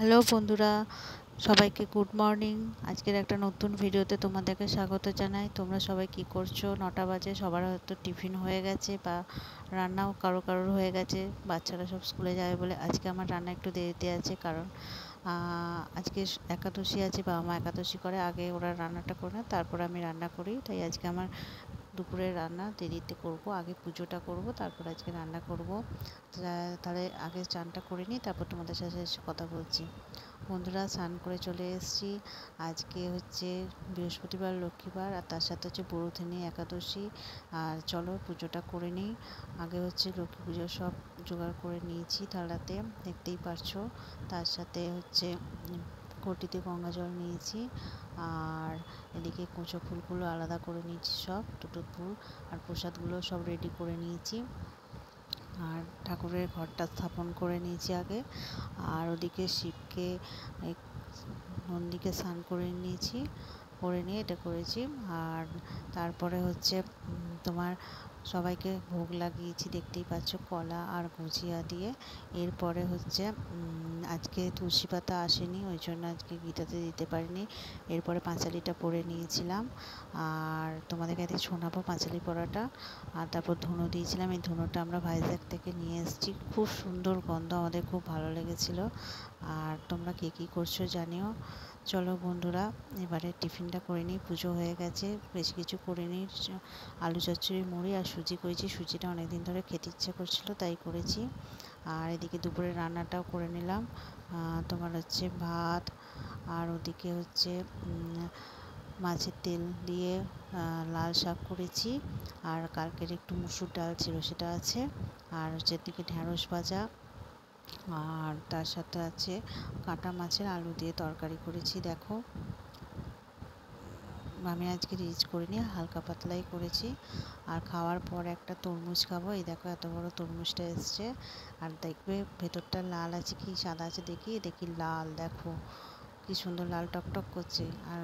Hello বন্ধুরা, সবাইকে good morning. আজকের একটা নতুন ভিডিওতে তোমাদেরকে স্বাগত জানাই। তোমরা সবাই কি করছো? 9টা বাজে, সবার হয়তো টিফিন হয়ে গেছে বা রান্নাও কারোর হয়ে গেছে। বাচ্চারা সব স্কুলে যাবে বলে আজকে আমার রান্না একটু দেরিতে আছে, কারণ আজকে একাদশী আছে, বাবা মা একাদশী করে, আগে ওরা রান্নাটা করে না, তারপর আমি রান্না করি। তাই আজকে আমার দুপুরের রান্না দেরিতে করব, আগে পুজোটা করব, তারপর আজকে রান্না করব। তাহলে আগে চানটা করে নিই, তারপর তোমাদের সাথে এসে কথা বলছি। বন্ধুরা, স্নান করে চলে এসেছি। আজকে হচ্ছে বৃহস্পতিবার, লক্ষ্মীবার, আর তার সাথে হচ্ছে বড়থিনী একাদশী। আর চলো পুজোটা করে নিই। আগে হচ্ছে লক্ষ্মী পুজোর সব জোগাড় করে নিয়েছি থালাতে, দেখতেই পারছো। তার সাথে হচ্ছে ঘটিতে গঙ্গা জল নিয়েছি, আর এদিকে কুঁচো ফুলগুলো আলাদা করে নিয়েছি, সব দুটো ফুল, আর প্রসাদগুলো সব রেডি করে নিয়েছি। আর ঠাকুরের ঘরটা স্থাপন করে নিয়েছি আগে। আর ওদিকে শিবকে, নন্দীকে স্নান করে নিয়েছি, করে নিয়ে এটা করেছি। আর তারপরে হচ্ছে তোমার সবাইকে ভোগ লাগিয়েছি, দেখতেই পাচ্ছ, কলা আর গুজিয়া দিয়ে। এরপরে হচ্ছে আজকে তুলসী পাতা আসেনি, ওই জন্য আজকে গীতাতে দিতে পারিনি। এরপরে পাঁচালিটা পরে নিয়েছিলাম, আর তোমাদের কাছে শোনাবো পাঁচালি পড়াটা। আর তারপর ধুনো দিয়েছিলাম। এই ধুনোটা আমরা ভাইজ্যাগ থেকে নিয়ে এসেছি, খুব সুন্দর গন্ধ, আমাদের খুব ভালো লেগেছিল। আর তোমরা কে কী করছো জানিও। চলো বন্ধুরা, এবারে টিফিনটা করে নিই। পুজো হয়ে গেছে, বেশি কিছু করে নিই। আলু চচ্চড়ি, মুড়ি আর সুজি করেছি। সুজিটা অনেক দিন ধরে খেতে ইচ্ছে করছিল, তাই করেছি। আর এদিকে দুপুরে রান্নাটাও করে নিলাম। তোমার হচ্ছে ভাত, আর ওদিকে হচ্ছে মাছের তেল দিয়ে লাল শাক করেছি, আর কালকের একটু মুসুর ডাল ছিল সেটা আছে, আর হচ্ছে এদিকে ঢ্যাঁড়স ভাজা, আর তার সাথে আছে কাঁটা মাছের আলু দিয়ে তরকারি করেছি। দেখো, আমি আজকে রিচ করিনি, হালকা পাতলাই করেছি। আর খাওয়ার পর একটা তরমুজ খাবো। এই দেখো, এত বড় তরমুজটা এসছে। আর দেখবে ভেতরটা লাল আছে কি সাদা আছে, দেখি লাল, দেখো কি সুন্দর লাল টকটক করছে। আর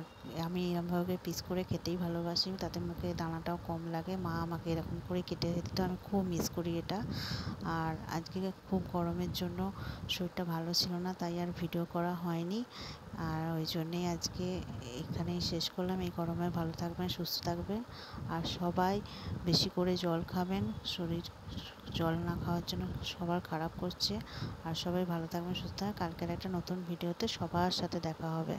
আমি এরকমভাবে পিস করে খেতেই ভালোবাসি, তাতে মুখে দানাটাও কম লাগে। মা আমাকে এরকম করে কেটে দিত, আমি খুব মিস করি এটা। আর আজকে খুব গরমের জন্য শরীরটা ভালো ছিল না, তাই আর ভিডিও করা হয়নি। আর ওই জন্যেই আজকে এখানেই শেষ করলাম। এই গরমে ভালো থাকবেন, সুস্থ থাকবেন, আর সবাই বেশি করে জল খাবেন। শরীর জল না খাওয়ার জন্য সবার খারাপ করছে। আর সবাই ভালো থাকবেন, সুস্থ থাকবেন। কালকের একটা নতুন ভিডিওতে সবার সাথে দেখা হবে।